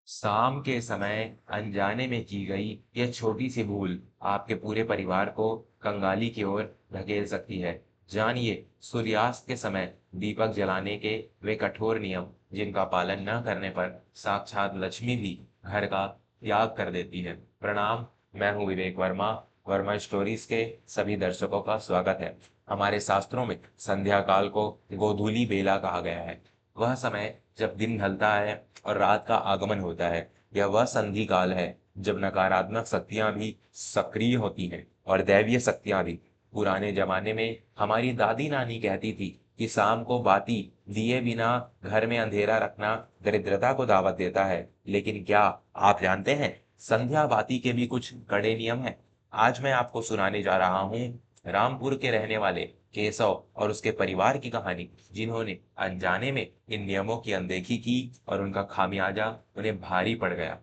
शाम के समय अनजाने में की गई यह छोटी सी भूल आपके पूरे परिवार को कंगाली की ओर धकेल सकती है। जानिए सूर्यास्त के समय दीपक जलाने के वे कठोर नियम जिनका पालन न करने पर साक्षात लक्ष्मी भी घर का त्याग कर देती है। प्रणाम, मैं हूँ विवेक वर्मा। वर्मा स्टोरीज के सभी दर्शकों का स्वागत है। हमारे शास्त्रों में संध्या काल को गोधूली बेला कहा गया है। वह समय जब दिन ढलता है और रात का आगमन होता है। यह वह संधि काल है जब नकारात्मक शक्तियां भी सक्रिय होती हैं और दैवीय शक्तियां भी। पुराने जमाने में हमारी दादी नानी कहती थी कि शाम को बाती दिए बिना घर में अंधेरा रखना दरिद्रता को दावत देता है। लेकिन क्या आप जानते हैं, संध्या बाती के भी कुछ कड़े नियम हैं। आज मैं आपको सुनाने जा रहा हूँ रामपुर के रहने वाले केशव और उसके परिवार की कहानी, जिन्होंने अनजाने में इन नियमों की अनदेखी की और उनका खामियाजा उन्हें भारी पड़ गया।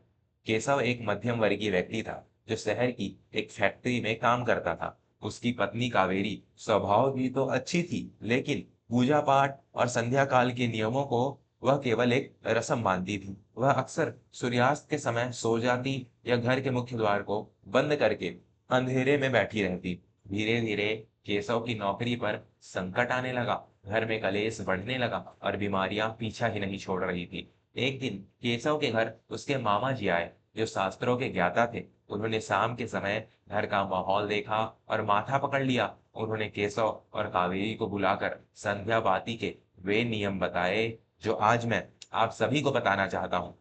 केशव एक मध्यम वर्गीय व्यक्ति था जो शहर की एक फैक्ट्री में काम करता था। उसकी पत्नी कावेरी स्वभाव की तो अच्छी थी, लेकिन पूजा पाठ और संध्या काल के नियमों को वह केवल एक रस्म मानती थी। वह अक्सर सूर्यास्त के समय सो जाती या घर के मुख्य द्वार को बंद करके अंधेरे में बैठी रहती। धीरे धीरे केशव की नौकरी पर संकट आने लगा। घर में कलेश बढ़ने लगा और बीमारियां पीछा ही नहीं छोड़ रही थी। एक दिन केशव के घर उसके मामा जी आए, जो शास्त्रों के ज्ञाता थे। उन्होंने शाम के समय घर का माहौल देखा और माथा पकड़ लिया। उन्होंने केशव और कावेरी को बुलाकर संध्या बाती के वे नियम बताए जो आज मैं आप सभी को बताना चाहता हूँ।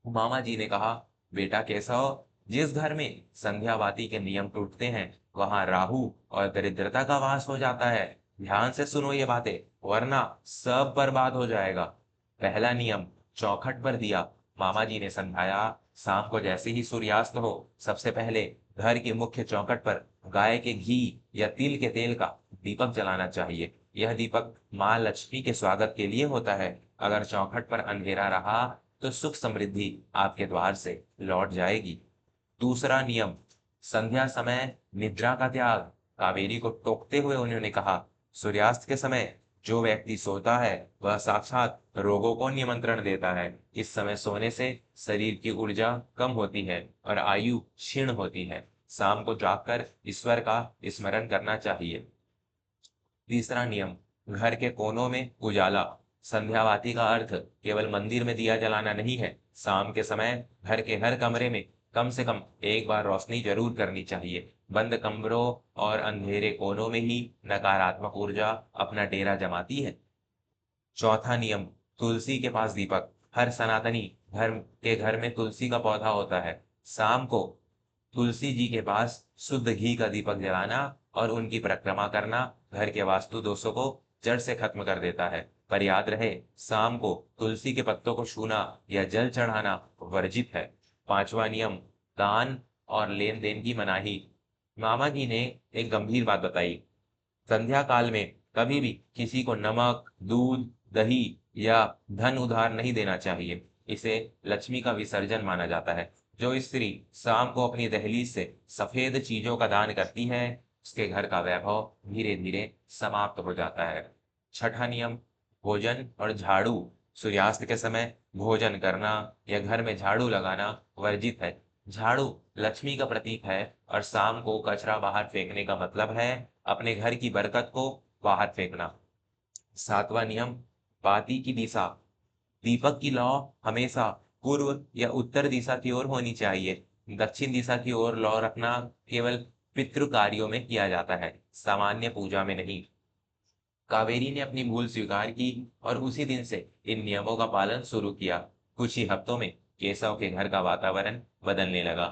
मामा जी ने कहा, बेटा केशव, जिस घर में संध्यावाती के नियम टूटते हैं वहां राहु और दरिद्रता का वास हो जाता है। ध्यान से सुनो ये बातें, वरना सब बर्बाद हो जाएगा। पहला नियम, चौखट पर दिया। मामा जी ने समझाया, शाम को जैसे ही सूर्यास्त हो, सबसे पहले घर की मुख्य चौखट पर गाय के घी या तिल के तेल का दीपक जलाना चाहिए। यह दीपक माँ लक्ष्मी के स्वागत के लिए होता है। अगर चौखट पर अंधेरा रहा तो सुख समृद्धि आपके द्वार से लौट जाएगी। दूसरा नियम, संध्या समय निद्रा का त्याग। कावेरी को टोकते हुए उन्होंने कहा, सूर्यास्त के समय जो व्यक्ति सोता है वह साक्षात रोगों को निमंत्रण देता है। इस समय सोने से शरीर की ऊर्जा कम होती है और आयु क्षीण होती है। शाम को जागकर ईश्वर का स्मरण करना चाहिए। तीसरा नियम, घर के कोनों में उजाला। संध्यावाती का अर्थ केवल मंदिर में दिया जलाना नहीं है। शाम के समय घर के हर कमरे में कम से कम एक बार रोशनी जरूर करनी चाहिए। बंद कमरों और अंधेरे कोनों में ही नकारात्मक ऊर्जा अपना डेरा जमाती है। चौथा नियम, तुलसी के पास दीपक। हर सनातनी घर में तुलसी का पौधा होता है। शाम को तुलसी जी के पास शुद्ध घी का दीपक जलाना और उनकी परिक्रमा करना घर के वास्तु दोषों को जड़ से खत्म कर देता है। पर याद रहे, शाम को तुलसी के पत्तों को छूना या जल चढ़ाना वर्जित है। पांचवा नियम, दान और लेन देन की मनाही। मामा जी ने एक गंभीर बात बताई। संध्या काल में कभी भी किसी को नमक, दूध, दही या धन उधार नहीं देना चाहिए। इसे लक्ष्मी का विसर्जन माना जाता है। जो स्त्री शाम को अपनी दहलीज से सफेद चीजों का दान करती है, उसके घर का वैभव धीरे धीरे समाप्त हो जाता है। छठा नियम, भोजन और झाड़ू। सूर्यास्त के समय भोजन करना या घर में झाड़ू लगाना वर्जित है। झाड़ू लक्ष्मी का प्रतीक है और शाम को कचरा बाहर फेंकने का मतलब है अपने घर की बरकत को बाहर फेंकना। सातवां नियम, बाती की दिशा। दीपक की लौ हमेशा पूर्व या उत्तर दिशा की ओर होनी चाहिए। दक्षिण दिशा की ओर लौ रखना केवल पितृ कार्यों में किया जाता है, सामान्य पूजा में नहीं। कावेरी ने अपनी भूल स्वीकार की और उसी दिन से इन नियमों का पालन शुरू किया। कुछ ही हफ्तों में केशव के घर का वातावरण बदलने लगा।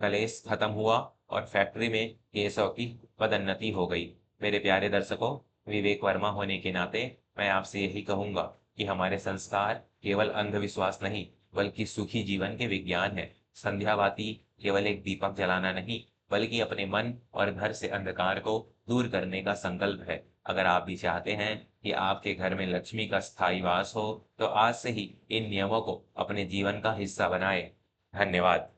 कलेश खत्म हुआ और फैक्ट्री में केशव की पदोन्नति हो गई। मेरे प्यारे दर्शकों, विवेक वर्मा होने के नाते मैं आपसे यही कहूंगा कि हमारे संस्कार केवल अंधविश्वास नहीं, बल्कि सुखी जीवन के विज्ञान है। संध्यावाती केवल एक दीपक जलाना नहीं, बल्कि अपने मन और घर से अंधकार को दूर करने का संकल्प है। अगर आप भी चाहते हैं कि आपके घर में लक्ष्मी का स्थायी वास हो, तो आज से ही इन नियमों को अपने जीवन का हिस्सा बनाएं। धन्यवाद।